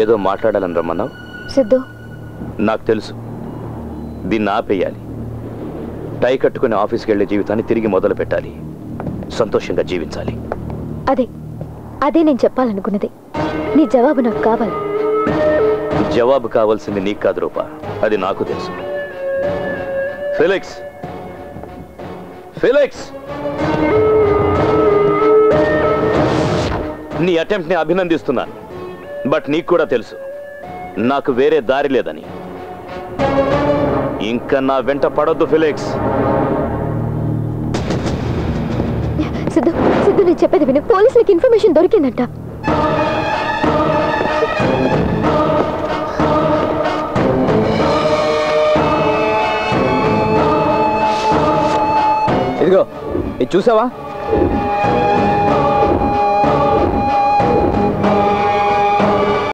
ఏదో మాట్లాడాలని రమ్మన్నావు. సిద్ధు, నాకు తెలుసు, దీన్ని ఆపేయాలి. టై కట్టుకుని ఆఫీస్కి వెళ్ళే జీవితాన్ని తిరిగి మొదలు పెట్టాలి. సంతోషంగా జీవించాలి. అదే నేను చెప్పాలనుకున్నది. నీ జవాబు నాకు కావాలి. జవాబు కావాల్సింది నీకు కాదు రూపా, అది నాకు తెలుసు. ఫెలిక్స్, ఫెలిక్స్, నీ అటెంప్ట్ ని అభినందిస్తున్నాను. బట్ నీకు కూడా తెలుసు నాకు వేరే దారి లేదని. ఇంకా నా వెంట పడొద్దు ఫెలిక్స్. సిద్ధు, నేను చెప్పేది విను. పోలీసులకు ఇన్ఫర్మేషన్ దొరికిందంట. ఇదిగో ఇది చూసావా?